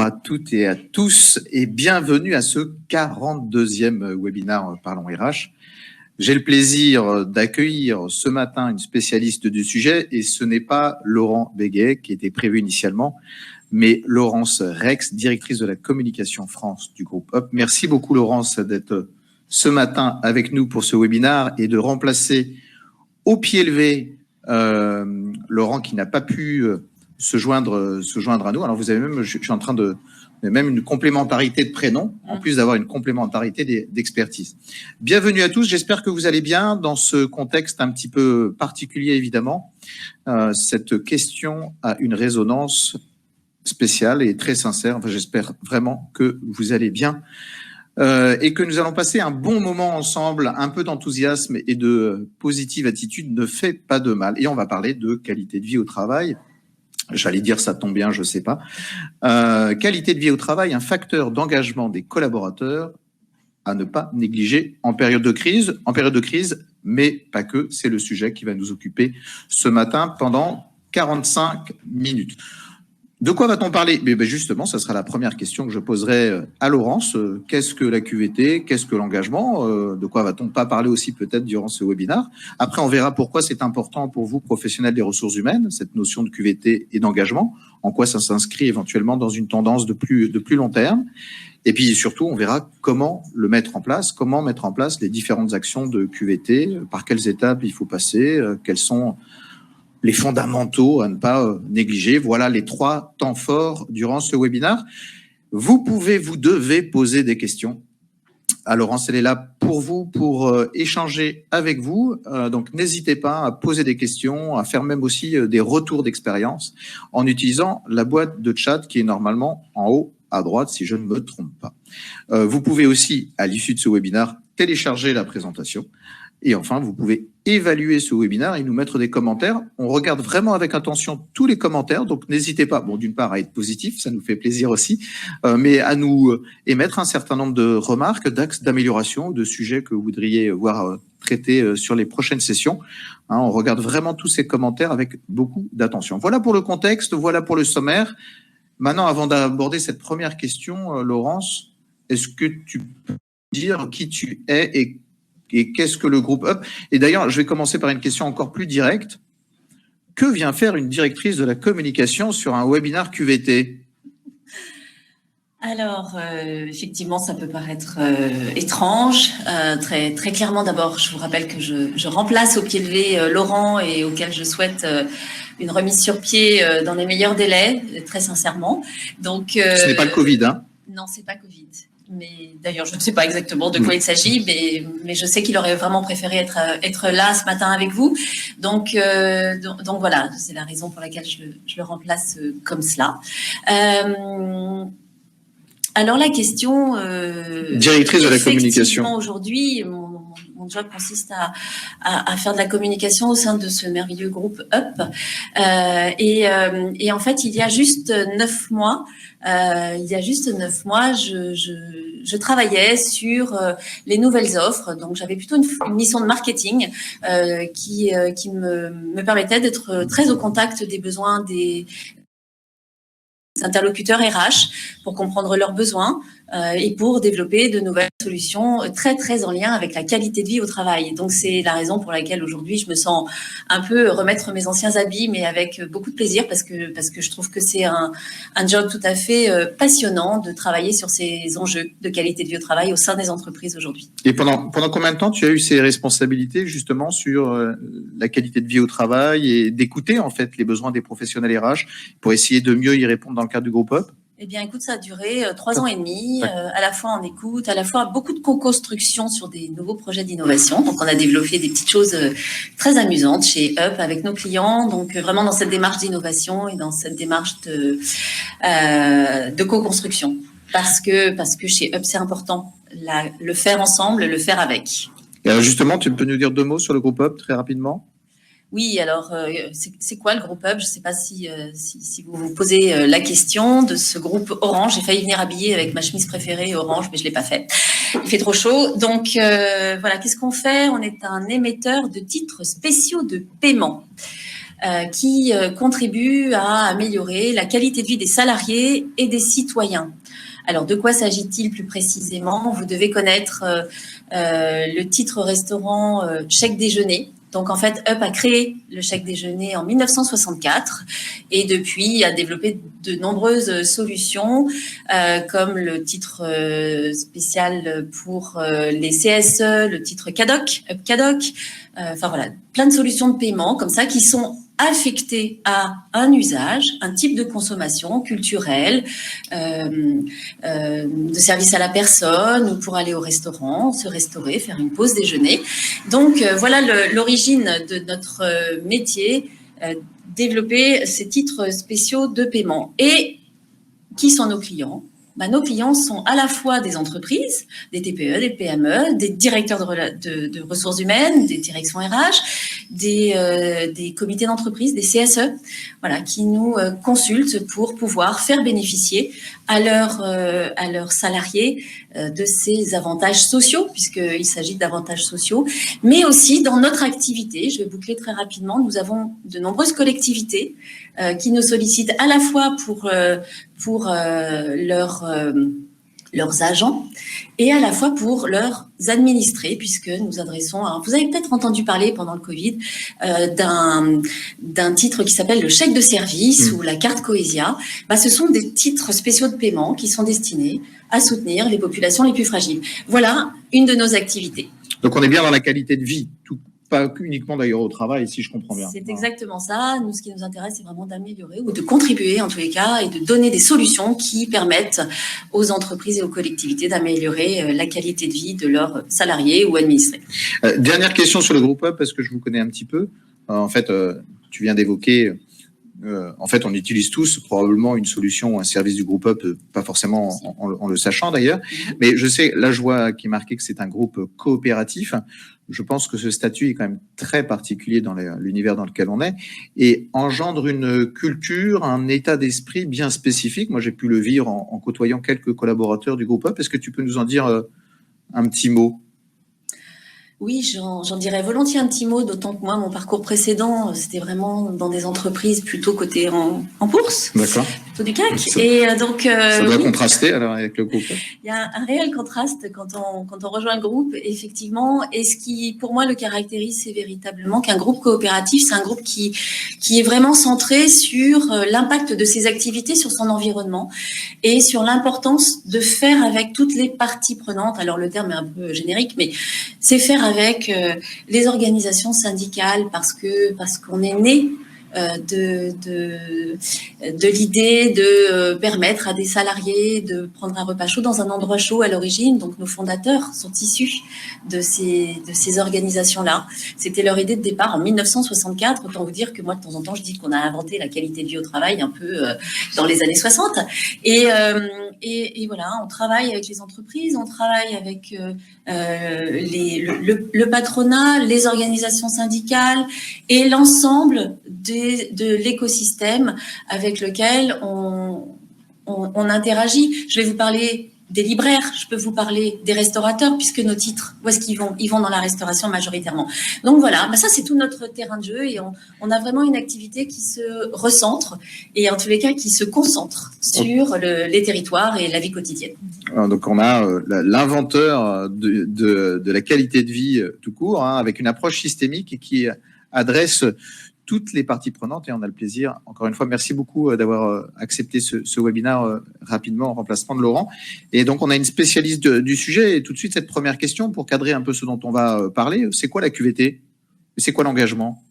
À toutes et à tous et bienvenue à ce 42e webinaire Parlons RH. J'ai le plaisir d'accueillir ce matin une spécialiste du sujet et ce n'est pas Laurent Béguet qui était prévu initialement, mais Laurence Rex, directrice de la communication France du groupe Up. Merci beaucoup Laurence d'être ce matin avec nous pour ce webinaire et de remplacer au pied levé Laurent qui n'a pas pu se joindre à nous. Alors vous avez même, je suis en train de même une complémentarité de prénoms, en plus d'avoir une complémentarité d'expertise. Bienvenue à tous, j'espère que vous allez bien dans ce contexte un petit peu particulier évidemment. Cette question a une résonance spéciale et très sincère. Enfin, j'espère vraiment que vous allez bien et que nous allons passer un bon moment ensemble. Un peu d'enthousiasme et de positive attitude ne fait pas de mal. Et on va parler de qualité de vie au travail. J'allais dire ça tombe bien, je sais pas. Qualité de vie au travail, un facteur d'engagement des collaborateurs à ne pas négliger en période de crise. En période de crise, mais pas que, c'est le sujet qui va nous occuper ce matin pendant 45 minutes. De quoi va-t-on parler ? Justement, ça sera la première question que je poserai à Laurence. Qu'est-ce que la QVT ? Qu'est-ce que l'engagement ? De quoi va-t-on pas parler aussi peut-être durant ce webinaire ? Après, on verra pourquoi c'est important pour vous, professionnels des ressources humaines, cette notion de QVT et d'engagement, en quoi ça s'inscrit éventuellement dans une tendance de plus long terme. Et puis surtout, on verra comment le mettre en place, comment mettre en place les différentes actions de QVT, par quelles étapes il faut passer, quels sont les fondamentaux à ne pas négliger. Voilà les 3 temps forts durant ce webinaire. Vous devez poser des questions. Laurence, elle est là pour vous, pour échanger avec vous. Donc, n'hésitez pas à poser des questions, à faire même aussi des retours d'expérience en utilisant la boîte de chat qui est normalement en haut à droite, si je ne me trompe pas. Vous pouvez aussi, à l'issue de ce webinaire, télécharger la présentation. Et enfin, vous pouvez évaluer ce webinaire et nous mettre des commentaires. On regarde vraiment avec attention tous les commentaires, donc n'hésitez pas, d'une part à être positif, ça nous fait plaisir aussi, mais à nous émettre un certain nombre de remarques, d'axes d'amélioration, de sujets que vous voudriez voir traités sur les prochaines sessions. On regarde vraiment tous ces commentaires avec beaucoup d'attention. Voilà pour le contexte, voilà pour le sommaire. Maintenant, avant d'aborder cette première question, Laurence, est-ce que tu peux dire qui tu es et qu'est-ce que le groupe Up ? Et d'ailleurs, je vais commencer par une question encore plus directe. Que vient faire une directrice de la communication sur un webinaire QVT ? Alors, effectivement, ça peut paraître étrange. Très, très clairement, d'abord, je vous rappelle que je remplace au pied levé Laurent et auquel je souhaite une remise sur pied dans les meilleurs délais, très sincèrement. Donc, ce n'est pas le Covid, hein ? Non, c'est pas Covid. Mais d'ailleurs, je ne sais pas exactement de quoi il s'agit, mais je sais qu'il aurait vraiment préféré être là ce matin avec vous. Donc voilà, c'est la raison pour laquelle je le remplace comme cela. Alors la question... directrice de la communication. Aujourd'hui, mon job consiste à faire de la communication au sein de ce merveilleux groupe Up. Et en fait, il y a juste 9 mois, je travaillais sur les nouvelles offres. Donc, j'avais plutôt une mission de marketing qui me permettait d'être très au contact des besoins des interlocuteurs RH pour comprendre leurs besoins et pour développer de nouvelles solutions très, très en lien avec la qualité de vie au travail. Donc, c'est la raison pour laquelle aujourd'hui, je me sens un peu remettre mes anciens habits, mais avec beaucoup de plaisir parce que je trouve que c'est un job tout à fait passionnant de travailler sur ces enjeux de qualité de vie au travail au sein des entreprises aujourd'hui. Et pendant combien de temps tu as eu ces responsabilités justement sur la qualité de vie au travail et d'écouter en fait les besoins des professionnels RH pour essayer de mieux y répondre dans le cadre du groupe Up ? Eh bien, écoute, ça a duré 3 ans et demi, à la fois en écoute, à la fois beaucoup de co-construction sur des nouveaux projets d'innovation. Donc, on a développé des petites choses très amusantes chez Up avec nos clients. Donc, vraiment dans cette démarche d'innovation et dans cette démarche de co-construction. Parce que chez Up, c'est important. Le faire ensemble, le faire avec. Et alors justement, tu peux nous dire 2 mots sur le groupe Up très rapidement ? Oui, alors c'est quoi le groupe Up ? Je ne sais pas si vous vous posez la question de ce groupe Orange. J'ai failli venir habillée avec ma chemise préférée Orange, mais je ne l'ai pas fait. Il fait trop chaud. Donc voilà, qu'est-ce qu'on fait ? On est un émetteur de titres spéciaux de paiement. qui contribue à améliorer la qualité de vie des salariés et des citoyens. Alors, de quoi s'agit-il plus précisément? Vous devez connaître le titre restaurant chèque déjeuner. Donc, en fait, Up a créé le chèque déjeuner en 1964 et depuis a développé de nombreuses solutions comme le titre spécial pour les CSE, le titre CADOC, Up CADOC. Enfin, voilà, plein de solutions de paiement comme ça qui sont affectées à un usage, un type de consommation culturelle, de service à la personne ou pour aller au restaurant, se restaurer, faire une pause déjeuner. Donc, voilà l'origine de notre métier, développer ces titres spéciaux de paiement. Et qui sont nos clients? Nos clients sont à la fois des entreprises, des TPE, des PME, des directeurs de ressources humaines, des directions RH, des comités d'entreprise, des CSE, voilà, qui nous consultent pour pouvoir faire bénéficier à leurs salariés de ces avantages sociaux, puisqu'il s'agit d'avantages sociaux, mais aussi dans notre activité. Je vais boucler très rapidement. Nous avons de nombreuses collectivités qui nous sollicitent à la fois pour leurs agents et à la fois pour leurs administrés, puisque nous adressons, vous avez peut-être entendu parler pendant le Covid d'un titre qui s'appelle le chèque de service ou la carte Cohésia. Ce sont des titres spéciaux de paiement qui sont destinés à soutenir les populations les plus fragiles. Voilà une de nos activités. Donc on est bien dans la qualité de vie, pas uniquement d'ailleurs au travail, si je comprends bien. C'est exactement ça. Nous, ce qui nous intéresse, c'est vraiment d'améliorer ou de contribuer, en tous les cas, et de donner des solutions qui permettent aux entreprises et aux collectivités d'améliorer la qualité de vie de leurs salariés ou administrés. Dernière question sur le groupe Up, parce que je vous connais un petit peu. En fait, tu viens d'évoquer... en fait, on utilise tous probablement une solution ou un service du groupe Up, pas forcément en le sachant d'ailleurs. Mais je sais, là, je vois qui est marqué que c'est un groupe coopératif. Je pense que ce statut est quand même très particulier dans l'univers dans lequel on est et engendre une culture, un état d'esprit bien spécifique. Moi, j'ai pu le vivre en côtoyant quelques collaborateurs du groupe Up. Est-ce que tu peux nous en dire un petit mot ? Oui, j'en dirais volontiers un petit mot, d'autant que moi, mon parcours précédent, c'était vraiment dans des entreprises plutôt cotées en bourse, plutôt du CAC. Ça doit contraster alors avec le groupe. Il y a un réel contraste quand on rejoint le groupe, effectivement. Et ce qui, pour moi, le caractérise, c'est véritablement qu'un groupe coopératif, c'est un groupe qui est vraiment centré sur l'impact de ses activités sur son environnement et sur l'importance de faire avec toutes les parties prenantes. Alors, le terme est un peu générique, mais c'est faire avec les organisations syndicales parce qu'on est né de l'idée de permettre à des salariés de prendre un repas chaud dans un endroit chaud à l'origine. Donc, nos fondateurs sont issus de ces organisations-là. C'était leur idée de départ en 1964. Autant vous dire que moi, de temps en temps, je dis qu'on a inventé la qualité de vie au travail un peu dans les années 60. Et voilà, on travaille avec les entreprises, on travaille avec le patronat, les organisations syndicales et l'ensemble de l'écosystème avec lequel on interagit. Je vais vous parler des libraires, je peux vous parler des restaurateurs, puisque nos titres, où est-ce qu'ils vont? Ils vont dans la restauration majoritairement. Donc voilà, ça c'est tout notre terrain de jeu et on a vraiment une activité qui se recentre et en tous les cas qui se concentre sur les territoires et la vie quotidienne. Alors, donc on a l'inventeur de la qualité de vie tout court, avec une approche systémique qui adresse toutes les parties prenantes et on a le plaisir, encore une fois, merci beaucoup d'avoir accepté ce webinaire rapidement en remplacement de Laurent. Et donc, on a une spécialiste du sujet et tout de suite, cette première question pour cadrer un peu ce dont on va parler, c'est quoi la QVT? C'est quoi l'engagement?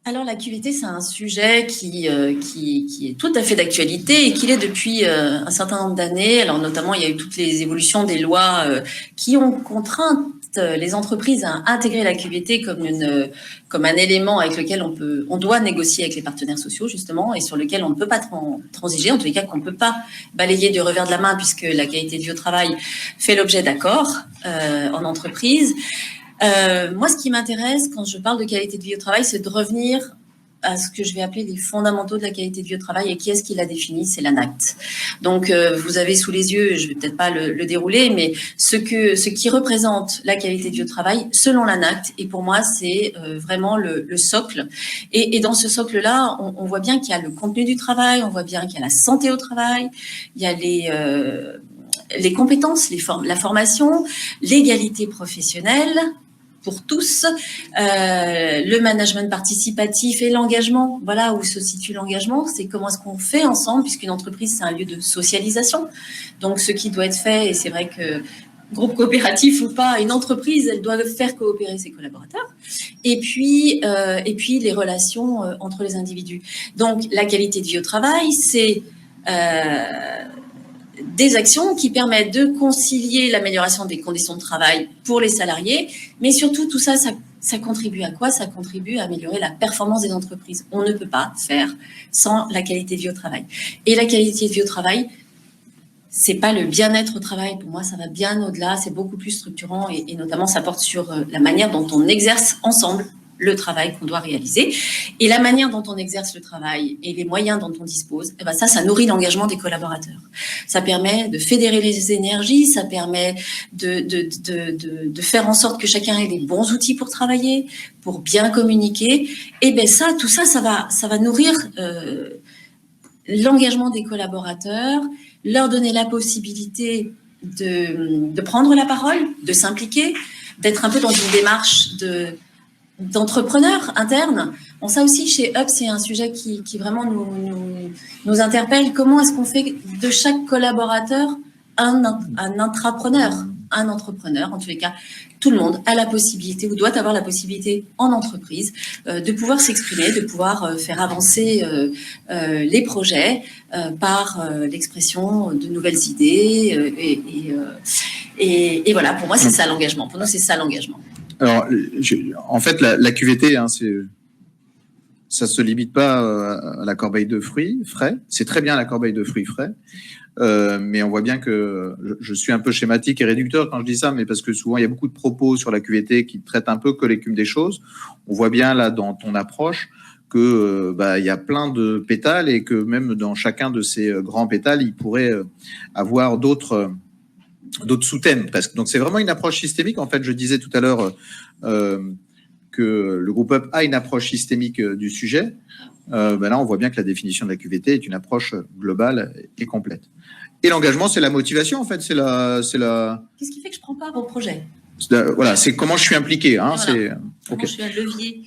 Alors, la QVT, c'est un sujet qui est tout à fait d'actualité et qui l'est depuis un certain nombre d'années. Alors, notamment, il y a eu toutes les évolutions des lois qui ont contraint les entreprises à intégrer la QVT comme un élément avec lequel on doit négocier avec les partenaires sociaux, justement, et sur lequel on ne peut pas transiger, en tous les cas qu'on ne peut pas balayer du revers de la main puisque la qualité de vie au travail fait l'objet d'accords en entreprise. Moi, ce qui m'intéresse quand je parle de qualité de vie au travail, c'est de revenir à ce que je vais appeler les fondamentaux de la qualité de vie au travail. Et qui est-ce qui l'a défini? C'est l'ANACT. Donc, vous avez sous les yeux, je vais peut-être pas le dérouler, mais ce qui représente la qualité de vie au travail, selon l'ANACT, et pour moi, c'est vraiment le socle. Et dans ce socle-là, on voit bien qu'il y a le contenu du travail, on voit bien qu'il y a la santé au travail, il y a les compétences, la formation, l'égalité professionnelle pour tous, le management participatif et l'engagement. Voilà où se situe l'engagement, c'est comment est-ce qu'on fait ensemble, puisqu'une entreprise, c'est un lieu de socialisation. Donc, ce qui doit être fait, et c'est vrai que groupe coopératif ou pas, une entreprise, elle doit faire coopérer ses collaborateurs. Et puis les relations entre les individus. Donc, la qualité de vie au travail, c'est des actions qui permettent de concilier l'amélioration des conditions de travail pour les salariés, mais surtout tout ça, ça contribue à quoi? Ça contribue à améliorer la performance des entreprises. On ne peut pas faire sans la qualité de vie au travail. Et la qualité de vie au travail, c'est pas le bien-être au travail. Pour moi, ça va bien au-delà, c'est beaucoup plus structurant et notamment ça porte sur la manière dont on exerce ensemble le travail qu'on doit réaliser. Et la manière dont on exerce le travail et les moyens dont on dispose, eh ben ça nourrit l'engagement des collaborateurs. Ça permet de fédérer les énergies, ça permet de faire en sorte que chacun ait les bons outils pour travailler, pour bien communiquer. Et ben tout ça, ça va nourrir l'engagement des collaborateurs, leur donner la possibilité de prendre la parole, de s'impliquer, d'être un peu dans une démarche d'entrepreneurs internes. Bon, ça aussi, chez Up, c'est un sujet qui vraiment nous interpelle. Comment est-ce qu'on fait de chaque collaborateur un intrapreneur, un entrepreneur? En tous les cas, tout le monde a la possibilité ou doit avoir la possibilité en entreprise de pouvoir s'exprimer, de pouvoir faire avancer les projets par l'expression de nouvelles idées. Et voilà, pour moi, c'est ça l'engagement. Pour nous, c'est ça l'engagement. Alors, en fait, la QVT, ça se limite pas à la corbeille de fruits frais. C'est très bien la corbeille de fruits frais, mais on voit bien que je suis un peu schématique et réducteur quand je dis ça, mais parce que souvent il y a beaucoup de propos sur la QVT qui traitent un peu que l'écume des choses. On voit bien là dans ton approche que il y a plein de pétales et que même dans chacun de ces grands pétales, il pourrait avoir d'autres sous-thèmes presque. Donc c'est vraiment une approche systémique. En fait, je disais tout à l'heure que le groupe Up a une approche systémique du sujet. Là, on voit bien que la définition de la QVT est une approche globale et complète. Et l'engagement, c'est la motivation, en fait. C'est la. Qu'est-ce qui fait que je prends part au projet? Voilà, c'est comment je suis impliqué. Hein, voilà. Comment je suis un levier.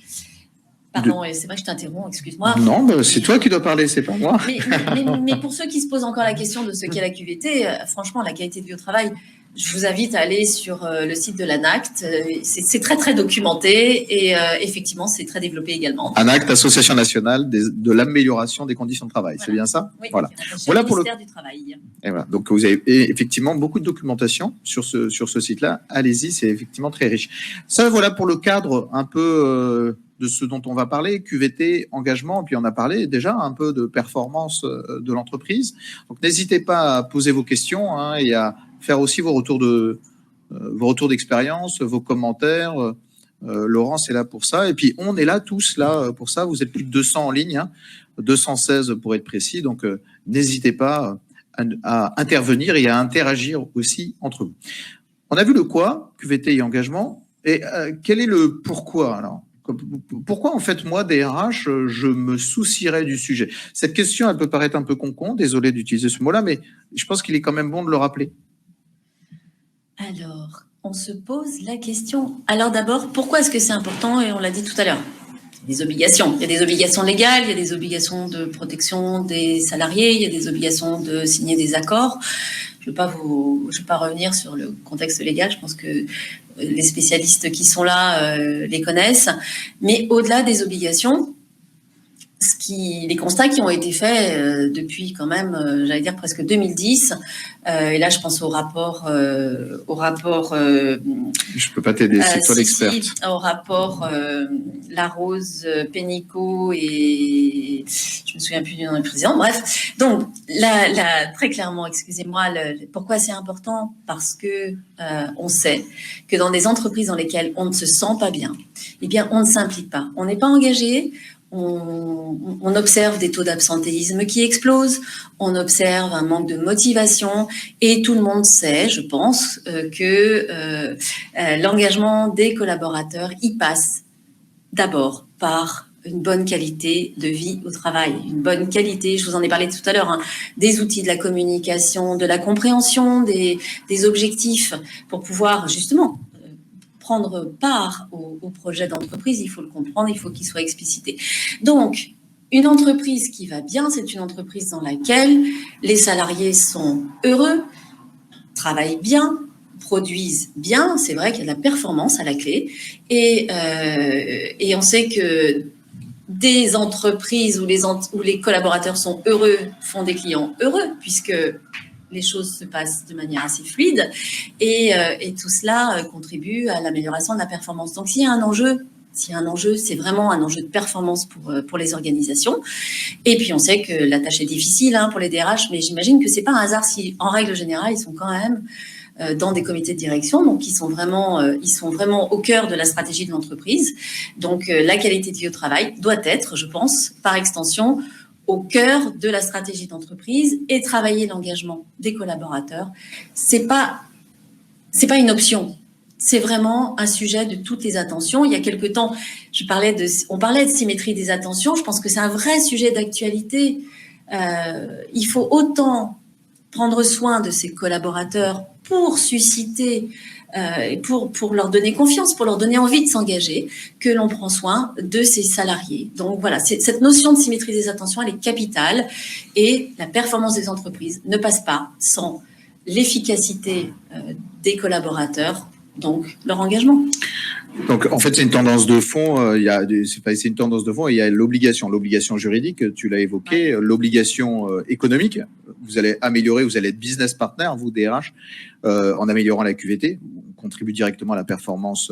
Pardon, c'est vrai que je t'interromps, excuse-moi. Non, c'est toi qui dois parler, c'est pas moi. Mais pour ceux qui se posent encore la question de ce qu'est la QVT, franchement, la qualité de vie au travail, je vous invite à aller sur le site de l'ANACT. C'est très, très documenté et effectivement, c'est très développé également. ANACT, Association nationale de l'amélioration des conditions de travail, c'est bien ça? Oui, voilà pour le ministère du Travail. Et voilà. Donc, vous avez effectivement beaucoup de documentation sur ce site-là. Allez-y, c'est effectivement très riche. Ça, voilà pour le cadre un peu de ce dont on va parler, QVT, engagement, puis on a parlé déjà un peu de performance de l'entreprise. Donc n'hésitez pas à poser vos questions et à faire aussi vos retours d'expérience, vos commentaires. Laurence est là pour ça. Et puis on est là tous là pour ça. Vous êtes plus de 200 en ligne, 216 pour être précis. Donc n'hésitez pas à intervenir et à interagir aussi entre vous. On a vu le quoi, QVT et engagement. Et quel est le pourquoi alors? Pourquoi, en fait, moi, DRH, je me soucierais du sujet? Cette question, elle peut paraître un peu con-con, désolé d'utiliser ce mot-là, mais je pense qu'il est quand même bon de le rappeler. Alors, on se pose la question. Alors d'abord, pourquoi est-ce que c'est important? Et on l'a dit tout à l'heure. Des obligations. Il y a des obligations légales, il y a des obligations de protection des salariés, il y a des obligations de signer des accords. Je ne vais pas revenir sur le contexte légal. Je pense que les spécialistes qui sont là les connaissent. Mais au-delà des obligations, les constats qui ont été faits depuis quand même, j'allais dire presque 2010, et là je pense au rapport. Je peux pas t'aider, c'est toi l'experte. Au rapport Larose, Pénicaud et je me souviens plus du nom du président. Bref, donc très clairement, excusez-moi, pourquoi c'est important? Parce que on sait que dans des entreprises dans lesquelles on ne se sent pas bien, eh bien on ne s'implique pas, on n'est pas engagé. on observe des taux d'absentéisme qui explosent, on observe un manque de motivation et tout le monde sait, je pense, que l'engagement des collaborateurs y passe d'abord par une bonne qualité de vie au travail, une bonne qualité, je vous en ai parlé tout à l'heure, hein, des outils de la communication, de la compréhension des objectifs pour pouvoir justement prendre part au projet d'entreprise. Il faut le comprendre, il faut qu'il soit explicité. Donc, une entreprise qui va bien, c'est une entreprise dans laquelle les salariés sont heureux, travaillent bien, produisent bien. C'est vrai qu'il y a de la performance à la clé. Et on sait que des entreprises où les collaborateurs sont heureux font des clients heureux, puisque les choses se passent de manière assez fluide et tout cela contribue à l'amélioration de la performance. Donc, s'il y a un enjeu, c'est vraiment un enjeu de performance pour les organisations. Et puis, on sait que la tâche est difficile pour les DRH, mais j'imagine que c'est pas un hasard si, en règle générale, ils sont quand même dans des comités de direction, donc ils sont vraiment au cœur de la stratégie de l'entreprise. Donc, la qualité de vie au travail doit être, je pense, par extension, au cœur de la stratégie d'entreprise, et travailler l'engagement des collaborateurs. C'est pas une option. C'est vraiment un sujet de toutes les attentions. Il y a quelque temps, on parlait de symétrie des attentions. Je pense que c'est un vrai sujet d'actualité. Il faut autant prendre soin de ses collaborateurs pour susciter, pour leur donner confiance, pour leur donner envie de s'engager, que l'on prend soin de ses salariés. Donc voilà, cette notion de symétrie des attentions, elle est capitale, et la performance des entreprises ne passe pas sans l'efficacité des collaborateurs, donc leur engagement. Donc, en fait, c'est une tendance de fond. C'est une tendance de fond. Et il y a l'obligation juridique, tu l'as évoqué, l'obligation économique. Vous allez être business partner, vous, DRH, en améliorant la QVT. On contribue directement à la performance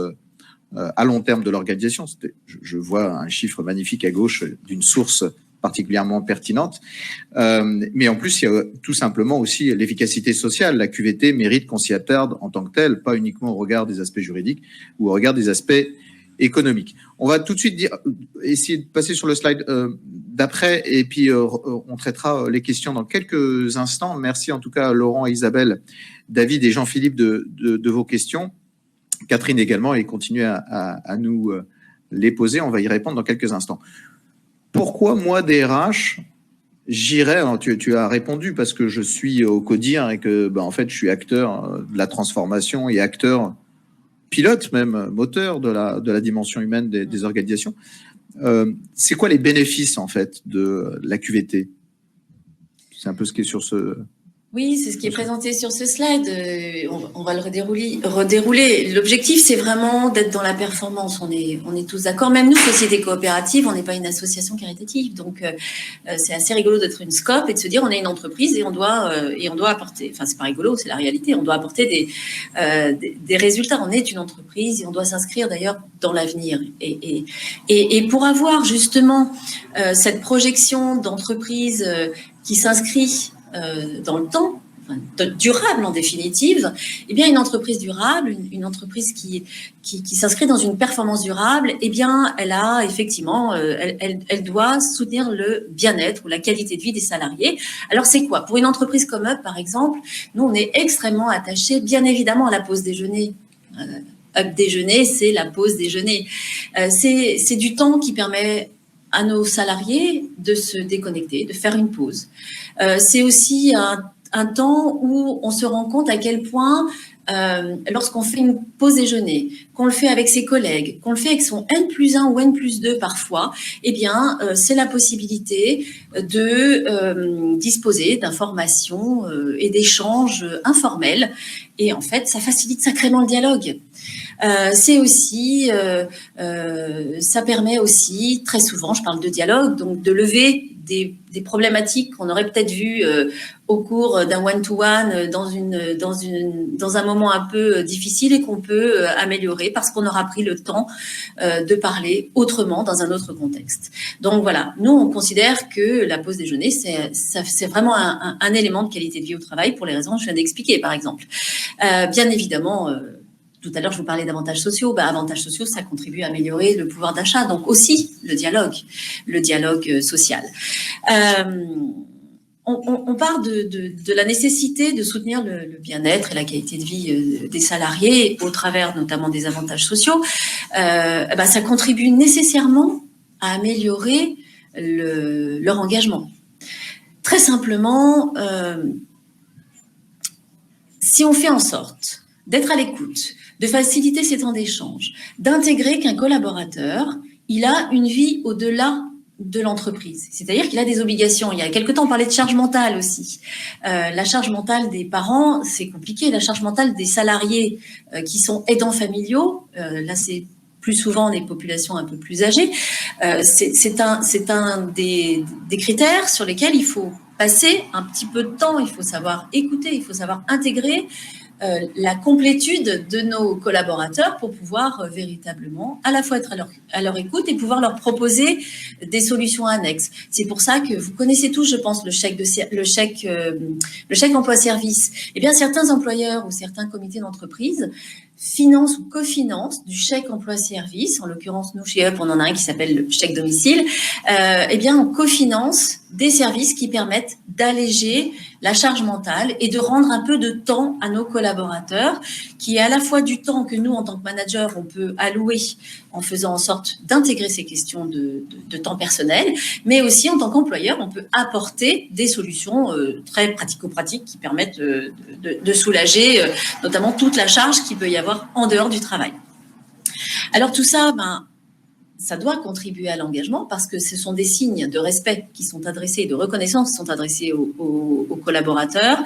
à long terme de l'organisation. Je vois un chiffre magnifique à gauche d'une source particulièrement pertinente. Mais en plus, il y a tout simplement aussi l'efficacité sociale. La QVT mérite qu'on s'y attarde en tant que telle, pas uniquement au regard des aspects juridiques ou au regard des aspects économiques. On va tout de suite essayer de passer sur le slide d'après, et puis on traitera les questions dans quelques instants. Merci en tout cas à Laurent, Isabelle, David et Jean-Philippe de vos questions. Catherine également, et continuez à nous les poser. On va y répondre dans quelques instants. Pourquoi moi, DRH, j'irais, tu as répondu, parce que je suis au CODIR et que, en fait, je suis acteur de la transformation et acteur pilote, même moteur de la dimension humaine des organisations. C'est quoi les bénéfices, en fait, de la QVT? C'est un peu ce qui est sur ce... Oui, c'est ce qui est présenté sur ce slide. On va le redérouler. L'objectif, c'est vraiment d'être dans la performance. On est tous d'accord. Même nous, société coopérative, on n'est pas une association caritative. Donc, c'est assez rigolo d'être une SCOP et de se dire on est une entreprise et on doit apporter. Enfin, c'est pas rigolo, c'est la réalité. On doit apporter des résultats. On est une entreprise et on doit s'inscrire d'ailleurs dans l'avenir. Et pour avoir justement cette projection d'entreprise qui s'inscrit dans le temps, durable en définitive, eh bien une entreprise durable, une entreprise qui s'inscrit dans une performance durable, eh bien elle a effectivement, elle doit soutenir le bien-être ou la qualité de vie des salariés. Alors c'est quoi? Pour une entreprise comme Up, par exemple, nous on est extrêmement attachés, bien évidemment, à la pause déjeuner. Up déjeuner, c'est la pause déjeuner. C'est du temps qui permet à nos salariés de se déconnecter, de faire une pause. C'est aussi un temps où on se rend compte à quel point, lorsqu'on fait une pause déjeuner, qu'on le fait avec ses collègues, qu'on le fait avec son N+1 ou N+2 parfois, eh bien, c'est la possibilité de disposer d'informations et d'échanges informels. Et en fait, ça facilite sacrément le dialogue. C'est aussi, ça permet aussi, très souvent, je parle de dialogue, donc de lever des problématiques qu'on aurait peut-être vues au cours d'un one-to-one dans un moment un peu difficile et qu'on peut améliorer parce qu'on aura pris le temps de parler autrement dans un autre contexte. Donc voilà, nous on considère que la pause déjeuner, c'est vraiment un élément de qualité de vie au travail pour les raisons que je viens d'expliquer, par exemple. Bien évidemment, Tout à l'heure, je vous parlais d'avantages sociaux. Avantages sociaux, ça contribue à améliorer le pouvoir d'achat, donc aussi le dialogue social. On part de la nécessité de soutenir le bien-être et la qualité de vie des salariés au travers notamment des avantages sociaux. Ça contribue nécessairement à améliorer leur engagement. Très simplement, si on fait en sorte d'être à l'écoute, de faciliter ces temps d'échange, d'intégrer qu'un collaborateur, il a une vie au-delà de l'entreprise. C'est-à-dire qu'il a des obligations. Il y a quelque temps, on parlait de charge mentale aussi. La charge mentale des parents, c'est compliqué. La charge mentale des salariés qui sont aidants familiaux, là c'est plus souvent des populations un peu plus âgées, c'est un des critères sur lesquels il faut passer un petit peu de temps, il faut savoir écouter, il faut savoir intégrer la complétude de nos collaborateurs pour pouvoir véritablement à la fois être à leur écoute et pouvoir leur proposer des solutions annexes. C'est pour ça que vous connaissez tous, je pense, le chèque emploi-service. Eh bien, certains employeurs ou certains comités d'entreprise financent ou cofinancent du chèque emploi-service. En l'occurrence, nous, chez UP, on en a un qui s'appelle le chèque domicile. Eh bien, on cofinance des services qui permettent d'alléger la charge mentale et de rendre un peu de temps à nos collaborateurs, qui est à la fois du temps que nous, en tant que manager, on peut allouer en faisant en sorte d'intégrer ces questions de temps personnel, mais aussi en tant qu'employeur, on peut apporter des solutions très pratico-pratiques qui permettent de soulager notamment toute la charge qu'il peut y avoir en dehors du travail. Alors tout ça, ça doit contribuer à l'engagement parce que ce sont des signes de respect qui sont adressés, de reconnaissance qui sont adressés aux collaborateurs.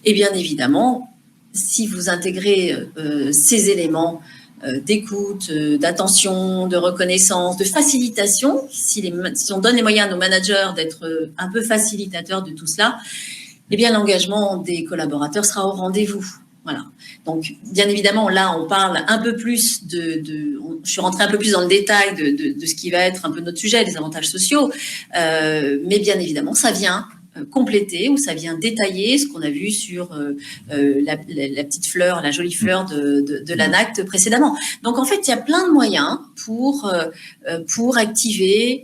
Et bien évidemment, si vous intégrez ces éléments d'écoute, d'attention, de reconnaissance, de facilitation, si on donne les moyens à nos managers d'être un peu facilitateurs de tout cela, eh bien l'engagement des collaborateurs sera au rendez-vous. Voilà. Donc, bien évidemment, là, on parle un peu plus je suis rentrée un peu plus dans le détail de ce qui va être un peu notre sujet, les avantages sociaux, mais bien évidemment, ça vient compléter ou ça vient détailler ce qu'on a vu sur la petite fleur, la jolie fleur de l'ANACT précédemment. Donc, en fait, il y a plein de moyens pour activer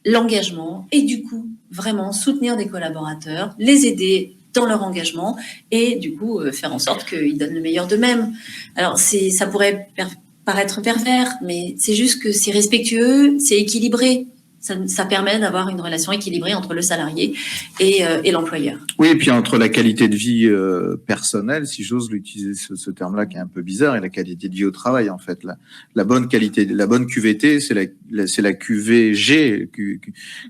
l'engagement et du coup, vraiment soutenir des collaborateurs, les aider dans leur engagement et du coup faire en sorte qu'ils donnent le meilleur d'eux-mêmes. Alors ça pourrait paraître pervers, mais c'est juste que c'est respectueux, c'est équilibré. Ça permet d'avoir une relation équilibrée entre le salarié et l'employeur. Oui, et puis entre la qualité de vie personnelle, si j'ose l'utiliser ce terme-là qui est un peu bizarre, et la qualité de vie au travail, en fait. La bonne qualité, la bonne QVT, c'est la QVG,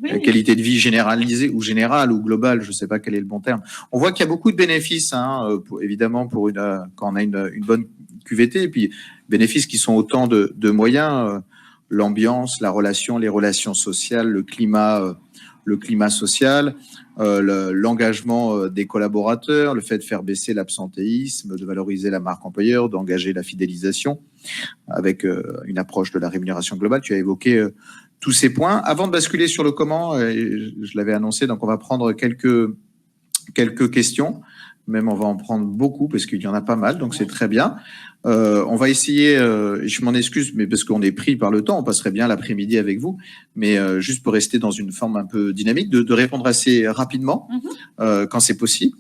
la qualité de vie généralisée ou générale ou globale, je sais pas quel est le bon terme. On voit qu'il y a beaucoup de bénéfices, évidemment, quand on a une bonne QVT, et puis bénéfices qui sont autant de moyens, l'ambiance, la relation, les relations sociales, le climat social, l'engagement des collaborateurs, le fait de faire baisser l'absentéisme, de valoriser la marque employeur, d'engager la fidélisation avec une approche de la rémunération globale. Tu as évoqué tous ces points. Avant de basculer sur le comment, je l'avais annoncé, donc on va prendre quelques questions. Même on va en prendre beaucoup parce qu'il y en a pas mal, donc c'est très bien. On va essayer, je m'en excuse, mais parce qu'on est pris par le temps, on passerait bien l'après-midi avec vous, mais juste pour rester dans une forme un peu dynamique, de répondre assez rapidement, quand c'est possible.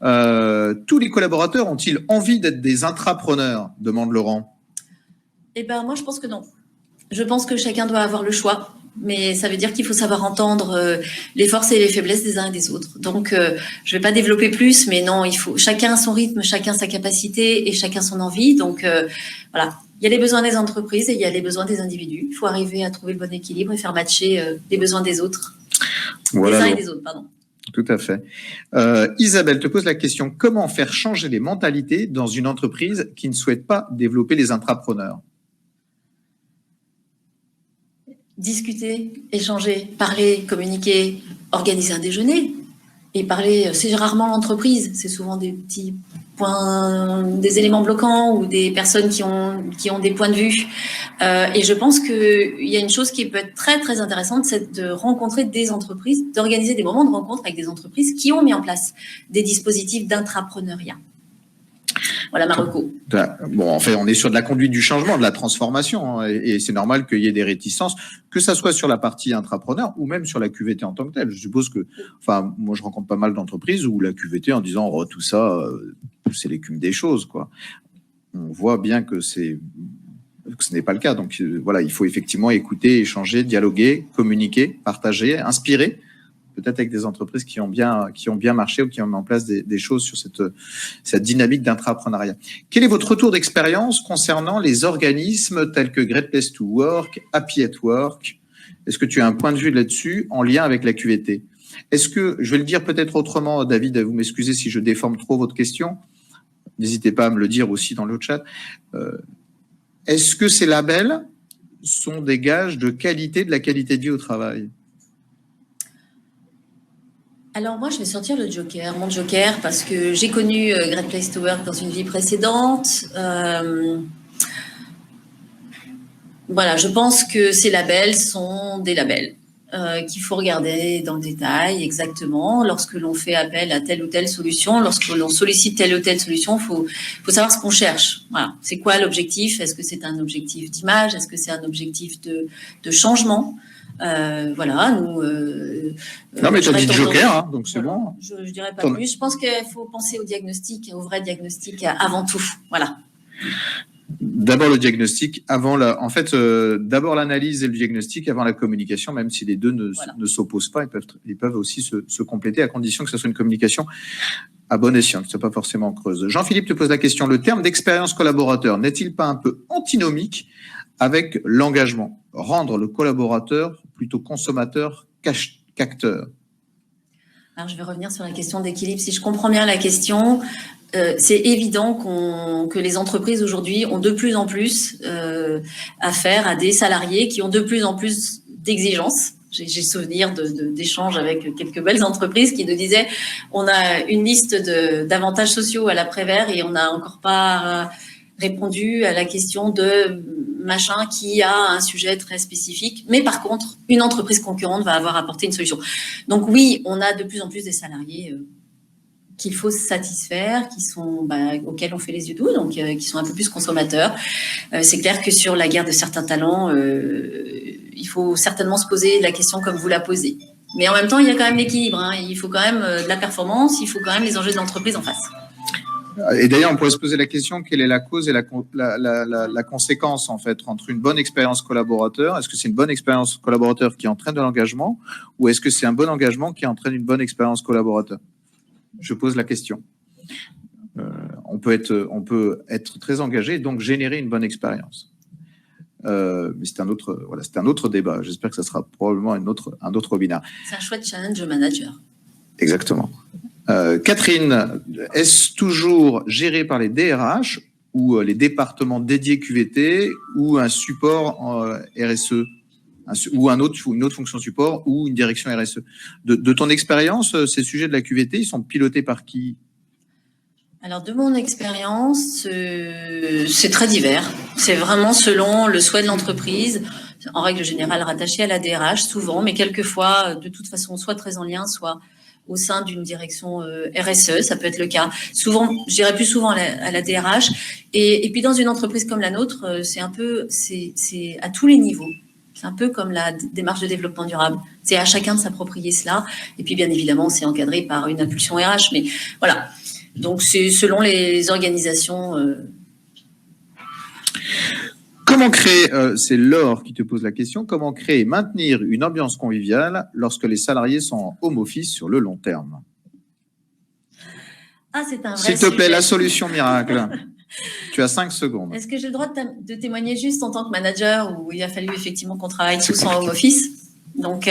Tous les collaborateurs ont-ils envie d'être des intrapreneurs, demande Laurent. Eh ben, moi, je pense que non. Je pense que chacun doit avoir le choix. Mais ça veut dire qu'il faut savoir entendre les forces et les faiblesses des uns et des autres. Donc, je vais pas développer plus, mais non, il faut chacun son rythme, chacun sa capacité et chacun son envie. Donc, voilà, il y a les besoins des entreprises et il y a les besoins des individus. Il faut arriver à trouver le bon équilibre et faire matcher les besoins des autres, voilà, des uns et des autres, pardon. Tout à fait. Isabelle te pose la question, comment faire changer les mentalités dans une entreprise qui ne souhaite pas développer les intrapreneurs ? Discuter, échanger, parler, communiquer, organiser un déjeuner et parler. C'est rarement l'entreprise, c'est souvent des petits points, des éléments bloquants ou des personnes qui ont des points de vue. Et je pense qu'il y a une chose qui peut être très très intéressante, c'est de rencontrer des entreprises, d'organiser des moments de rencontre avec des entreprises qui ont mis en place des dispositifs d'intrapreneuriat. Voilà ma reco. Bon, en fait, on est sur de la conduite du changement, de la transformation, hein, et c'est normal qu'il y ait des réticences, que ça soit sur la partie intrapreneur ou même sur la QVT en tant que telle. Je suppose que, enfin, moi, je rencontre pas mal d'entreprises où la QVT, en disant oh, tout ça, c'est l'écume des choses, quoi. On voit bien que ce n'est pas le cas. Donc voilà, il faut effectivement écouter, échanger, dialoguer, communiquer, partager, inspirer. Peut-être avec des entreprises qui ont bien marché ou qui ont mis en place des choses sur cette dynamique d'intrapreneuriat. Quel est votre retour d'expérience concernant les organismes tels que Great Place to Work, Happy at Work? Est-ce que tu as un point de vue là-dessus en lien avec la QVT? Est-ce que, je vais le dire peut-être autrement, David, vous m'excusez si je déforme trop votre question, n'hésitez pas à me le dire aussi dans le chat. Est-ce que ces labels sont des gages de qualité, de la qualité de vie au travail? Alors moi, je vais sortir le joker, mon joker, parce que j'ai connu Great Place to Work dans une vie précédente. Voilà, je pense que ces labels sont des labels qu'il faut regarder dans le détail exactement. Lorsque l'on fait appel à telle ou telle solution, lorsque l'on sollicite telle ou telle solution, faut savoir ce qu'on cherche. Voilà, c'est quoi l'objectif? Est-ce que c'est un objectif d'image? Est-ce que c'est un objectif de changement? Voilà, nous. Non, mais tu as dit joker, hein, donc c'est bon. Je dirais pas plus. Je pense qu'il faut penser au diagnostic, au vrai diagnostic avant tout. Voilà. D'abord le diagnostic, d'abord l'analyse et le diagnostic avant la communication, même si les deux ne s'opposent pas, ils peuvent aussi se compléter à condition que ce soit une communication à bon escient, que ce soit pas forcément creuse. Jean-Philippe te pose la question, le terme d'expérience collaborateur n'est-il pas un peu antinomique avec l'engagement? Rendre le collaborateur plutôt consommateur qu'acteur. Alors, je vais revenir sur la question d'équilibre. Si je comprends bien la question, c'est évident que les entreprises aujourd'hui ont de plus en plus affaire à des salariés qui ont de plus en plus d'exigences. J'ai souvenir d'échanges avec quelques belles entreprises qui nous disaient on a une liste d'avantages sociaux à l'après-vert et on n'a encore pas répondu à la question de machin qui a un sujet très spécifique. Mais par contre, une entreprise concurrente va avoir apporté une solution. Donc oui, on a de plus en plus des salariés qu'il faut satisfaire, auxquels on fait les yeux doux, donc qui sont un peu plus consommateurs. C'est clair que sur la guerre de certains talents, il faut certainement se poser la question comme vous la posez. Mais en même temps, il y a quand même l'équilibre. Hein. Il faut quand même de la performance, il faut quand même les enjeux de l'entreprise en face. Et d'ailleurs, on pourrait se poser la question, quelle est la cause et la conséquence, en fait, entre une bonne expérience collaborateur? Est-ce que c'est une bonne expérience collaborateur qui entraîne de l'engagement, ou est-ce que c'est un bon engagement qui entraîne une bonne expérience collaborateur? Je pose la question. On peut être très engagé et donc générer une bonne expérience. Mais c'est un autre débat. J'espère que ça sera probablement un autre webinaire. C'est un chouette challenge manager. Exactement. Catherine, est-ce toujours géré par les DRH ou les départements dédiés QVT ou un support en RSE ou une autre fonction support ou une direction RSE? De ton expérience, ces sujets de la QVT, ils sont pilotés par qui? Alors, de mon expérience, c'est très divers. C'est vraiment selon le souhait de l'entreprise. En règle générale, rattaché à la DRH, souvent, mais quelquefois, de toute façon, soit très en lien, soit au sein d'une direction RSE, ça peut être le cas. Souvent, je dirais plus souvent à la DRH. Et puis, dans une entreprise comme la nôtre, c'est à tous les niveaux. C'est un peu comme la démarche de développement durable. C'est à chacun de s'approprier cela. Et puis, bien évidemment, c'est encadré par une impulsion RH. Mais voilà. Donc, c'est selon les organisations. Comment créer, c'est Laure qui te pose la question, comment créer et maintenir une ambiance conviviale lorsque les salariés sont en home office sur le long terme? Ah, c'est un vrai S'il te plaît, la solution miracle. Tu as 5 secondes. Est-ce que j'ai le droit de témoigner juste en tant que manager où il a fallu effectivement qu'on travaille tous en home office? Donc,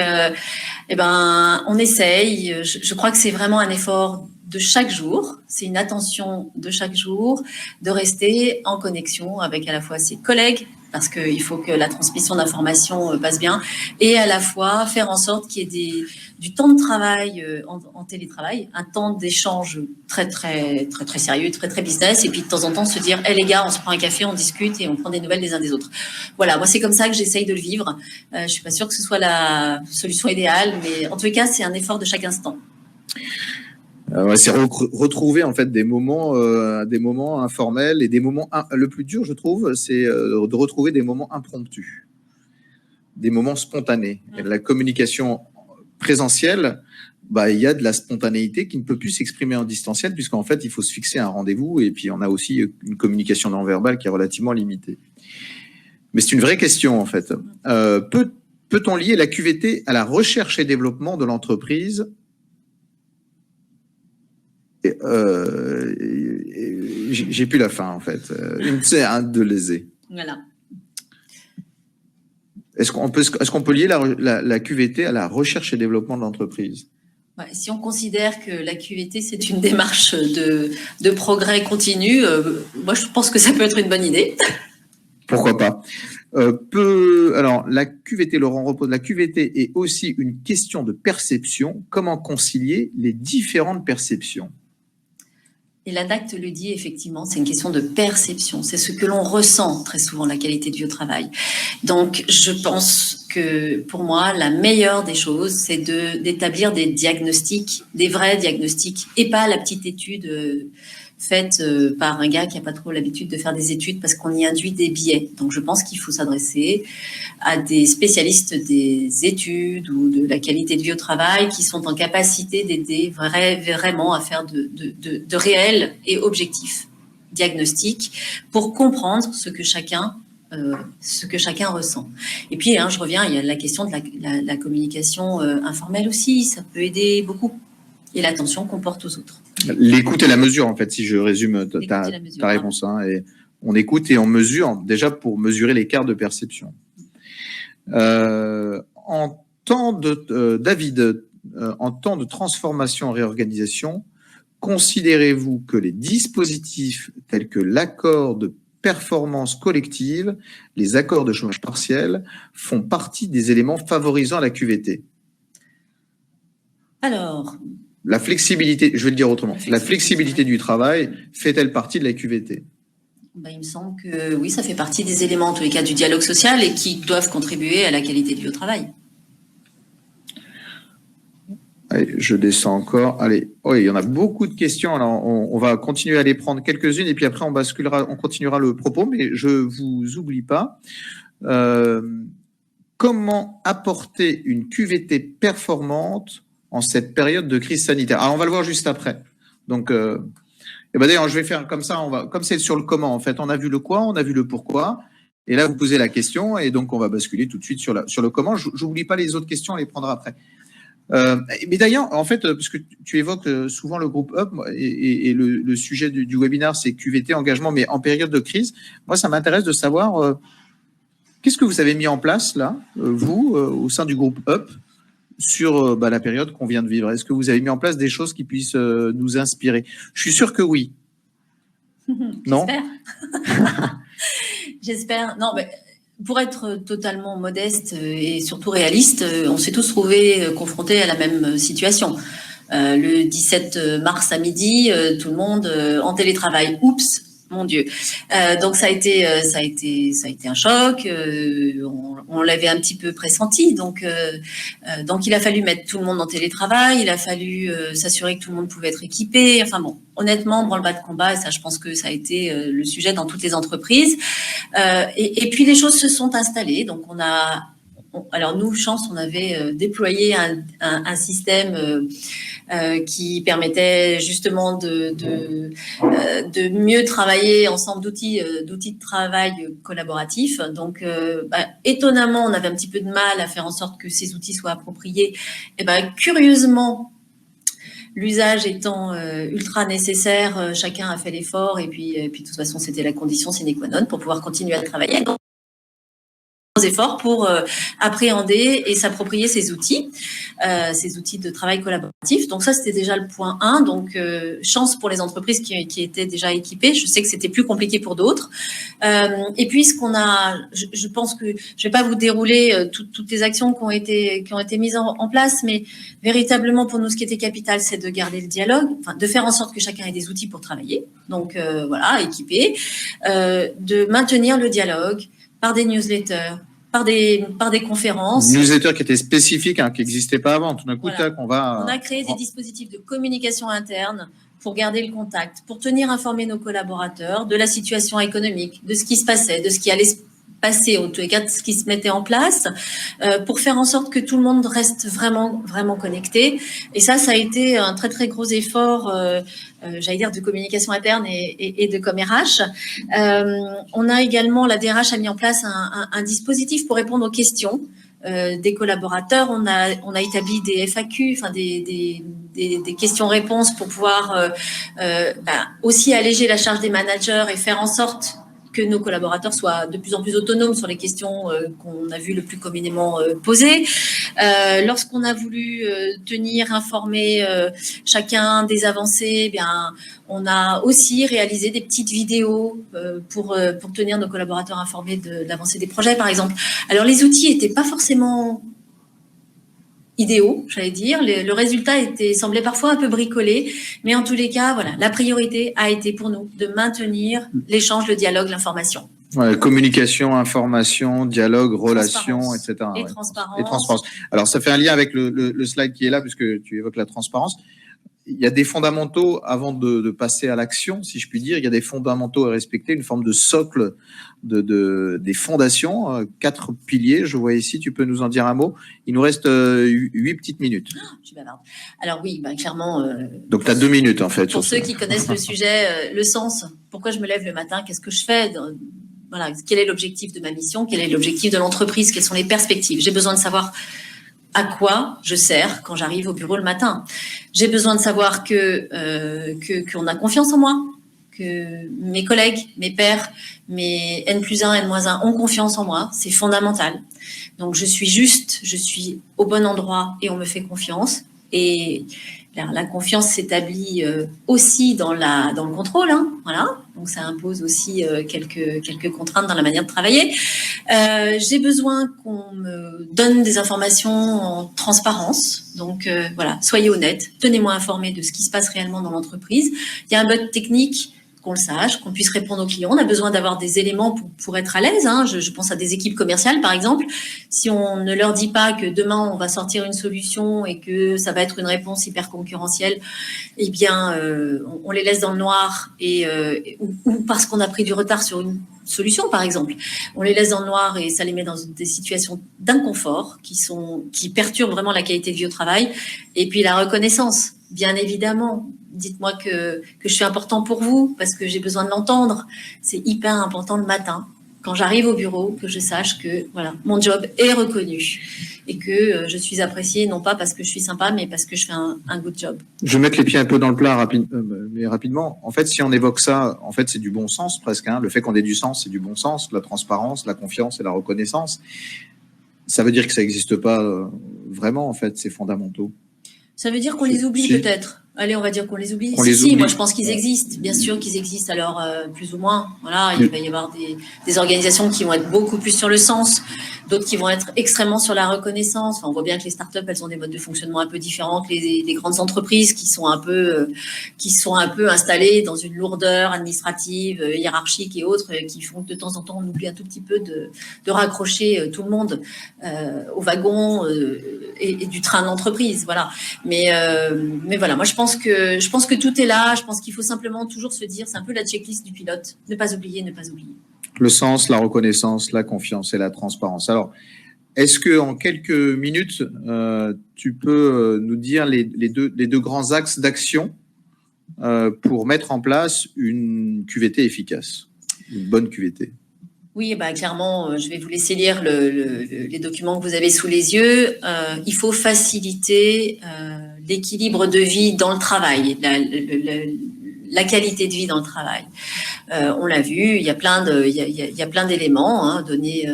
on essaye. Je crois que c'est vraiment un effort de chaque jour. C'est une attention de chaque jour de rester en connexion avec à la fois ses collègues, parce qu'il faut que la transmission d'informations passe bien, et à la fois faire en sorte qu'il y ait du temps de travail en télétravail, un temps d'échange très, très, très, très sérieux, très, très business, et puis de temps en temps se dire, les gars, on se prend un café, on discute et on prend des nouvelles des uns des autres. Voilà, moi, c'est comme ça que j'essaye de le vivre. Je suis pas sûre que ce soit la solution idéale, mais en tout cas, c'est un effort de chaque instant. C'est retrouver en fait des moments informels et des moments. Le plus dur, je trouve, c'est de retrouver des moments impromptus, des moments spontanés. Et la communication présentielle, il y a de la spontanéité qui ne peut plus s'exprimer en distanciel, puisqu'en fait, il faut se fixer un rendez-vous, et puis on a aussi une communication non verbale qui est relativement limitée. Mais c'est une vraie question, en fait. Peut-on lier la QVT à la recherche et développement de l'entreprise ? J'ai plus la fin, en fait. C'est un de lésé. Voilà. Est-ce qu'on peut lier la QVT à la recherche et développement de l'entreprise ? Si on considère que la QVT, c'est une démarche de progrès continu, moi, je pense que ça peut être une bonne idée. Pourquoi pas ? Alors, la QVT, Laurent repose, la QVT est aussi une question de perception. Comment concilier les différentes perceptions ? Et l'ADACT le dit effectivement, c'est une question de perception. C'est ce que l'on ressent très souvent, la qualité de vie au travail. Donc, je pense que pour moi, la meilleure des choses, c'est d'établir des diagnostics, des vrais diagnostics, et pas la petite étude faite par un gars qui n'a pas trop l'habitude de faire des études parce qu'on y induit des biais. Donc, je pense qu'il faut s'adresser à des spécialistes des études ou de la qualité de vie au travail qui sont en capacité d'aider vraiment à faire de réels et objectifs diagnostics pour comprendre ce que chacun ressent. Et puis, je reviens, il y a la question de la communication informelle aussi, ça peut aider beaucoup. Et l'attention qu'on porte aux autres. L'écoute et la mesure, en fait, si je résume ta réponse. Et on écoute et on mesure, déjà pour mesurer l'écart de perception. En temps de transformation et réorganisation, considérez-vous que les dispositifs tels que l'accord de performance collective, les accords de chômage partiel, font partie des éléments favorisant la QVT ? Alors, la flexibilité, je vais le dire autrement, la flexibilité du travail fait-elle partie de la QVT ? Il me semble que oui, ça fait partie des éléments, en tous les cas, du dialogue social et qui doivent contribuer à la qualité de vie au travail. Allez, je descends encore. Allez, il y en a beaucoup de questions. Alors, on va continuer à les prendre quelques-unes et puis après, on continuera le propos, mais je vous oublie pas. Comment apporter une QVT performante en cette période de crise sanitaire? Alors, on va le voir juste après. Donc, d'ailleurs, je vais faire comme ça. Comme c'est sur le comment, en fait, on a vu le quoi, on a vu le pourquoi. Et là, vous posez la question et donc on va basculer tout de suite sur le comment. Je n'oublie pas les autres questions, on les prendra après. Mais d'ailleurs, en fait, parce que tu évoques souvent le groupe UP et le sujet du webinaire, c'est QVT, engagement, mais en période de crise. Moi, ça m'intéresse de savoir qu'est-ce que vous avez mis en place là, vous, au sein du groupe UP, sur la période qu'on vient de vivre. Est-ce que vous avez mis en place des choses qui puissent nous inspirer? Je suis sûr que oui. Non? J'espère. Non, mais pour être totalement modeste et surtout réaliste, on s'est tous trouvés confrontés à la même situation. Le 17 mars à midi, tout le monde en télétravail. Oups, mon Dieu. Donc ça a été un choc. On l'avait un petit peu pressenti. Donc il a fallu mettre tout le monde en télétravail. Il a fallu s'assurer que tout le monde pouvait être équipé. Enfin bon, honnêtement, branle-bas de combat. Et ça, je pense que ça a été le sujet dans toutes les entreprises. Et puis les choses se sont installées. Donc alors nous, chance, on avait déployé un système qui permettait justement de mieux travailler ensemble d'outils de travail collaboratifs. Donc, étonnamment, on avait un petit peu de mal à faire en sorte que ces outils soient appropriés. Et curieusement, l'usage étant ultra nécessaire, chacun a fait l'effort et puis de toute façon, c'était la condition sine qua non pour pouvoir continuer à travailler. Donc, efforts pour appréhender et s'approprier ces outils de travail collaboratif. Donc ça, c'était déjà le point 1. Donc, chance pour les entreprises qui étaient déjà équipées. Je sais que c'était plus compliqué pour d'autres. Et puis, je pense que je vais pas vous dérouler toutes les actions qui ont été mises en place, mais véritablement, pour nous, ce qui était capital, c'est de garder le dialogue, de faire en sorte que chacun ait des outils pour travailler. Donc, équipé. De maintenir le dialogue par des newsletters, par des conférences. Newsletter qui était spécifique, qui n'existait pas avant. Tout d'un coup, Voilà. on va... On a créé des dispositifs de communication interne pour garder le contact, pour tenir informés nos collaborateurs de la situation économique, de ce qui se passait, de ce qui allait se passer, en tous les cas de ce qui se mettait en place, pour faire en sorte que tout le monde reste vraiment, vraiment connecté. Et ça a été un très, très gros effort, j'allais dire, de communication interne et de com-RH. On a également, la DRH a mis en place un dispositif pour répondre aux questions des collaborateurs. On a établi des FAQ, enfin des questions-réponses pour pouvoir aussi alléger la charge des managers et faire en sorte que nos collaborateurs soient de plus en plus autonomes sur les questions qu'on a vues le plus communément posées. Lorsqu'on a voulu tenir informé chacun des avancées, eh bien, on a aussi réalisé des petites vidéos pour tenir nos collaborateurs informés de l'avancée des projets, par exemple. Alors, les outils n'étaient pas forcément idéaux, j'allais dire. Le résultat semblait parfois un peu bricolé, mais en tous les cas, voilà, la priorité a été pour nous de maintenir l'échange, le dialogue, l'information. Ouais, communication, information, dialogue, relation, etc. Et transparence. Et transparence. Alors, ça fait un lien avec le slide qui est là, puisque tu évoques la transparence. Il y a des fondamentaux avant de passer à l'action, si je puis dire. Il y a des fondamentaux à respecter, une forme de socle des fondations, 4 piliers. Je vois ici, tu peux nous en dire un mot. Il nous reste 8 petites minutes. Je suis bavarde. Alors oui, clairement. Donc tu as 2 minutes en fait. Pour ceux qui connaissent le sujet, le sens. Pourquoi je me lève le matin? Qu'est-ce que je fais? Voilà, quel est l'objectif de ma mission? Quel est l'objectif de l'entreprise? Quelles sont les perspectives? J'ai besoin de savoir à quoi je sers quand j'arrive au bureau le matin. J'ai besoin de savoir qu'on a confiance en moi, que mes collègues, mes pairs, mes N+1, N-1 ont confiance en moi. C'est fondamental. Donc, je suis au bon endroit et on me fait confiance. Et la confiance s'établit aussi dans le contrôle, voilà. Donc ça impose aussi quelques contraintes dans la manière de travailler. J'ai besoin qu'on me donne des informations en transparence. Donc voilà, soyez honnêtes, tenez-moi informé de ce qui se passe réellement dans l'entreprise. Il y a un bug technique, qu'on le sache, qu'on puisse répondre aux clients. On a besoin d'avoir des éléments pour être à l'aise. Je pense à des équipes commerciales, par exemple. Si on ne leur dit pas que demain, on va sortir une solution et que ça va être une réponse hyper concurrentielle, eh bien, on les laisse dans le noir ou parce qu'on a pris du retard sur une solution, par exemple. On les laisse dans le noir et ça les met dans des situations d'inconfort qui perturbent vraiment la qualité de vie au travail. Et puis, la reconnaissance, bien évidemment. Dites-moi que je suis important pour vous parce que j'ai besoin de l'entendre. C'est hyper important le matin, quand j'arrive au bureau, que je sache que voilà, mon job est reconnu et que je suis appréciée, non pas parce que je suis sympa, mais parce que je fais un good job. Je vais mettre les pieds un peu dans le plat mais rapidement. En fait, si on évoque ça, en fait, c'est du bon sens presque. Le fait qu'on ait du sens, c'est du bon sens. La transparence, la confiance et la reconnaissance. Ça veut dire que ça n'existe pas vraiment, en fait, ces fondamentaux. Ça veut dire qu'on les oublie peut-être. Allez, on va dire qu'on les oublie. Moi je pense qu'ils existent. Bien sûr qu'ils existent. Alors, plus ou moins. Voilà, il va y avoir des organisations qui vont être beaucoup plus sur le sens, d'autres qui vont être extrêmement sur la reconnaissance. Enfin, on voit bien que les startups, elles ont des modes de fonctionnement un peu différents que les grandes entreprises qui sont un peu installées dans une lourdeur administrative, hiérarchique et autres, qui font que de temps en temps, on oublie un tout petit peu de raccrocher tout le monde au wagon et du train de l'entreprise. Voilà. Mais voilà, moi je pense que tout est là. Je pense qu'il faut simplement toujours se dire, c'est un peu la checklist du pilote, ne pas oublier. Le sens, la reconnaissance, la confiance et la transparence. Alors, est-ce que en quelques minutes, tu peux nous dire les deux grands axes d'action pour mettre en place une QVT efficace, une bonne QVT? Oui, clairement, je vais vous laisser lire les documents que vous avez sous les yeux. Il faut faciliter l'équilibre de vie dans le travail, la qualité de vie dans le travail. On l'a vu, il y a plein d'éléments donnés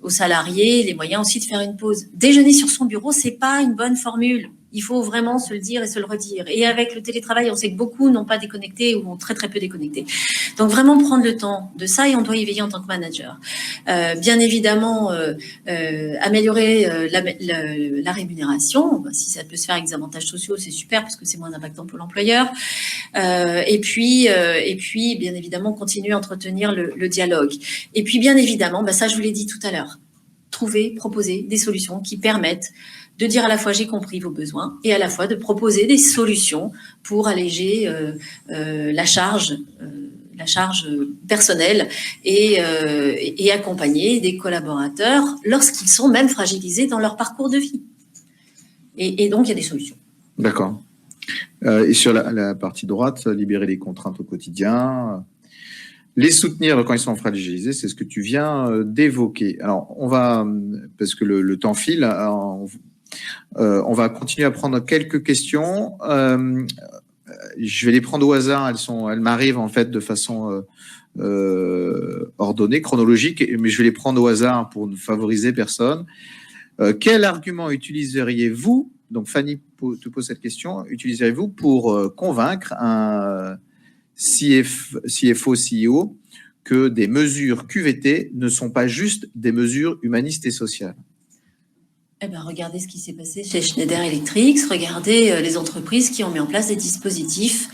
aux salariés, les moyens aussi de faire une pause. Déjeuner sur son bureau, c'est pas une bonne formule. Il faut vraiment se le dire et se le redire. Et avec le télétravail, on sait que beaucoup n'ont pas déconnecté ou ont très très peu déconnecté. Donc vraiment prendre le temps de ça et on doit y veiller en tant que manager. Bien évidemment, améliorer la rémunération. Si ça peut se faire avec des avantages sociaux, c'est super parce que c'est moins impactant pour l'employeur. Et puis, bien évidemment, continuer à entretenir le dialogue. Et puis, bien évidemment, ça, je vous l'ai dit tout à l'heure, proposer des solutions qui permettent de dire à la fois j'ai compris vos besoins et à la fois de proposer des solutions pour alléger la charge personnelle et accompagner des collaborateurs lorsqu'ils sont même fragilisés dans leur parcours de vie. Et donc, il y a des solutions. D'accord. Et sur la partie droite, libérer les contraintes au quotidien, les soutenir quand ils sont fragilisés, c'est ce que tu viens d'évoquer. Alors, on va, parce que le temps file, on va continuer à prendre quelques questions. Je vais les prendre au hasard. Elles m'arrivent en fait de façon ordonnée, chronologique, mais je vais les prendre au hasard pour ne favoriser personne. Quel argument utiliseriez-vous, donc Fanny te pose cette question, utiliseriez-vous pour convaincre un CFO, CEO que des mesures QVT ne sont pas juste des mesures humanistes et sociales? Regardez ce qui s'est passé chez Schneider Electric, regardez les entreprises qui ont mis en place des dispositifs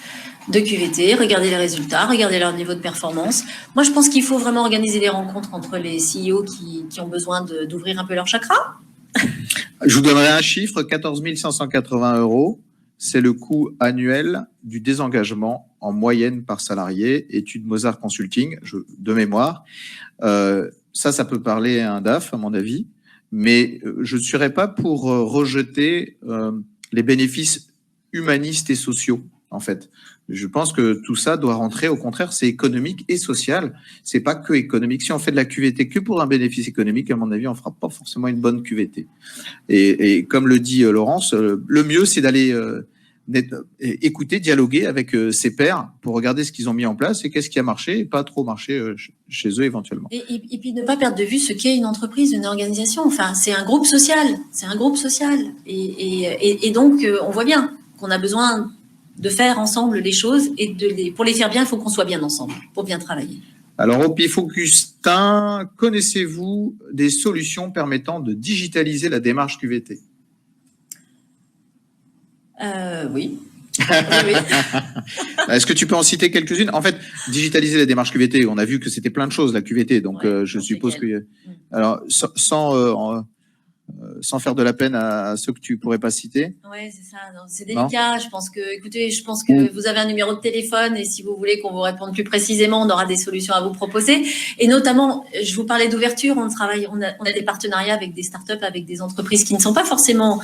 de QVT, regardez les résultats, regardez leur niveau de performance. Moi, je pense qu'il faut vraiment organiser des rencontres entre les CEO qui ont besoin d'ouvrir un peu leur chakra. Je vous donnerai un chiffre, 14 580 €. C'est le coût annuel du désengagement en moyenne par salarié. Étude Mozart Consulting, de mémoire. Ça peut parler à un DAF, à mon avis. Mais je ne serais pas pour rejeter les bénéfices humanistes et sociaux, en fait. Je pense que tout ça doit rentrer, au contraire, c'est économique et social. C'est pas que économique. Si on fait de la QVT que pour un bénéfice économique, à mon avis, on fera pas forcément une bonne QVT. Et comme le dit Laurence, le mieux, c'est d'aller écouter, dialoguer avec ses pairs pour regarder ce qu'ils ont mis en place et qu'est-ce qui a marché et pas trop marché chez eux éventuellement. Et puis ne pas perdre de vue ce qu'est une entreprise, une organisation. Enfin, c'est un groupe social. C'est un groupe social. Et donc, on voit bien qu'on a besoin de faire ensemble les choses et pour les faire bien, il faut qu'on soit bien ensemble pour bien travailler. Alors, au pif Augustin, connaissez-vous des solutions permettant de digitaliser la démarche QVT? Oui. Oui. Est-ce que tu peux en citer quelques-unes? En fait, digitaliser la démarche QVT, on a vu que c'était plein de choses, la QVT. Donc, je suppose que... Alors, sans faire de la peine à ceux que tu pourrais pas citer. Oui, c'est ça. C'est délicat. Je pense que vous avez un numéro de téléphone et si vous voulez qu'on vous réponde plus précisément, on aura des solutions à vous proposer. Et notamment, je vous parlais d'ouverture. On a des partenariats avec des startups, avec des entreprises qui ne sont pas forcément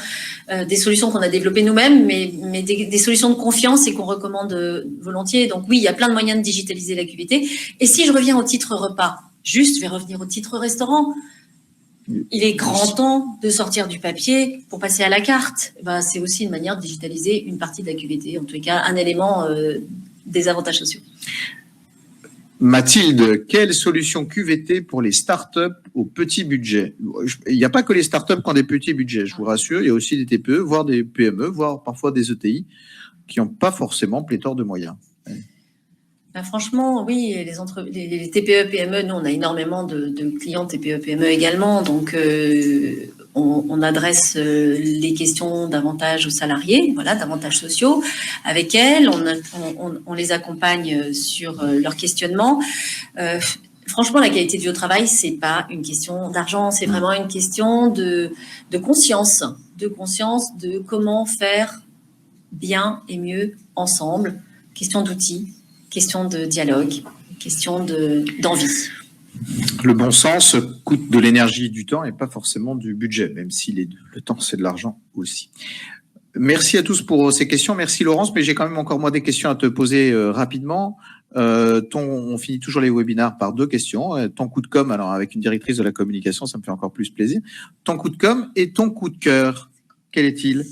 des solutions qu'on a développées nous-mêmes, mais des solutions de confiance et qu'on recommande volontiers. Donc oui, il y a plein de moyens de digitaliser la QVT. Et si je reviens au titre repas, je vais revenir au titre restaurant. Il est grand temps de sortir du papier pour passer à la carte. C'est aussi une manière de digitaliser une partie de la QVT, en tout cas un élément des avantages sociaux. Mathilde, quelle solution QVT pour les startups au petit budget? Il n'y a pas que les startups qui ont des petits budgets, je vous rassure, il y a aussi des TPE, voire des PME, voire parfois des ETI qui n'ont pas forcément pléthore de moyens. Franchement, oui, les TPE, PME, nous, on a énormément de clients TPE, PME également. Donc, on adresse les questions davantage aux salariés, davantage sociaux avec elles. On les accompagne sur leur questionnement. Franchement, la qualité de vie au travail, c'est pas une question d'argent, c'est vraiment une question de conscience, de comment faire bien et mieux ensemble. Question d'outils. Question de dialogue, question d'envie. Le bon sens coûte de l'énergie et du temps et pas forcément du budget, même si le temps, c'est de l'argent aussi. Merci à tous pour ces questions. Merci Laurence, mais j'ai quand même encore moi des questions à te poser rapidement. On finit toujours les webinaires par 2 questions. Ton coup de com', alors avec une directrice de la communication, ça me fait encore plus plaisir. Ton coup de com' et ton coup de cœur, quel est-il ?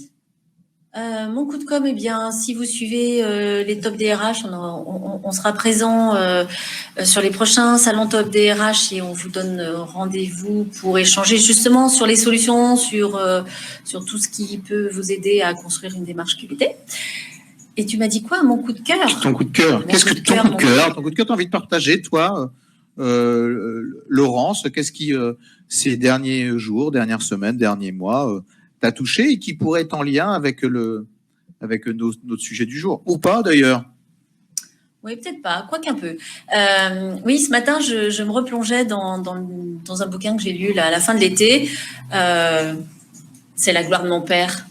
Mon coup de com', si vous suivez les top DRH, on sera présent sur les prochains salons top DRH et on vous donne rendez-vous pour échanger justement sur les solutions, sur tout ce qui peut vous aider à construire une démarche QVT. Et tu m'as dit quoi, mon coup de cœur? Ton coup de cœur. Qu'est-ce que ton coup de cœur? Ton coup de cœur, tu as envie de partager, toi, Laurence? Qu'est-ce qui, ces derniers jours, dernières semaines, derniers mois, t'a touché et qui pourrait être en lien avec notre sujet du jour, ou pas d'ailleurs? Oui, peut-être pas, quoiqu'un peu. Oui, ce matin, je me replongeais dans un bouquin que j'ai lu là, à la fin de l'été. C'est La gloire de mon père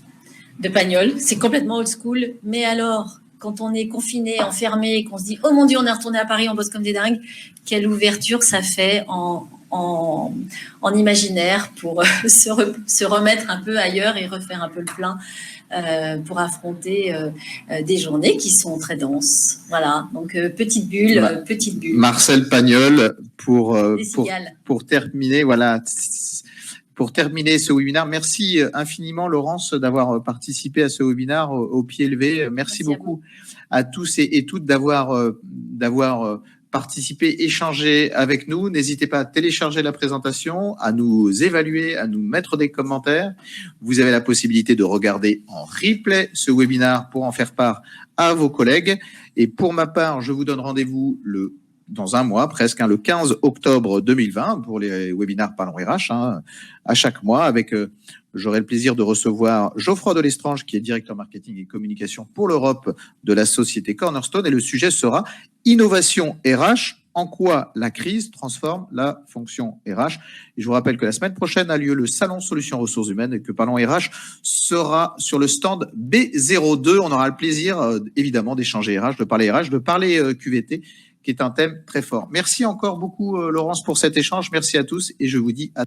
de Pagnol. C'est complètement old school. Mais alors, quand on est confiné, enfermé, qu'on se dit « Oh mon Dieu, on est retourné à Paris, on bosse comme des dingues », quelle ouverture ça fait en imaginaire pour se remettre un peu ailleurs et refaire un peu le plein pour affronter des journées qui sont très denses. Voilà, donc petite bulle. Marcel Pagnol, pour terminer, voilà. Pour terminer ce webinaire, merci infiniment Laurence d'avoir participé à ce webinaire au pied levé. Merci beaucoup à tous et toutes d'avoir participé, échangé avec nous. N'hésitez pas à télécharger la présentation, à nous évaluer, à nous mettre des commentaires. Vous avez la possibilité de regarder en replay ce webinaire pour en faire part à vos collègues. Et pour ma part, je vous donne rendez-vous dans un mois, presque, le 15 octobre 2020, pour les webinaires Parlons RH, à chaque mois, j'aurai le plaisir de recevoir Geoffroy Delestrange, qui est directeur marketing et communication pour l'Europe de la société Cornerstone, et le sujet sera innovation RH, en quoi la crise transforme la fonction RH. Et je vous rappelle que la semaine prochaine a lieu le Salon Solutions Ressources Humaines et que Parlons RH sera sur le stand B02. On aura le plaisir, évidemment, d'échanger RH, de parler QVT, qui est un thème très fort. Merci encore beaucoup, Laurence, pour cet échange. Merci à tous et je vous dis à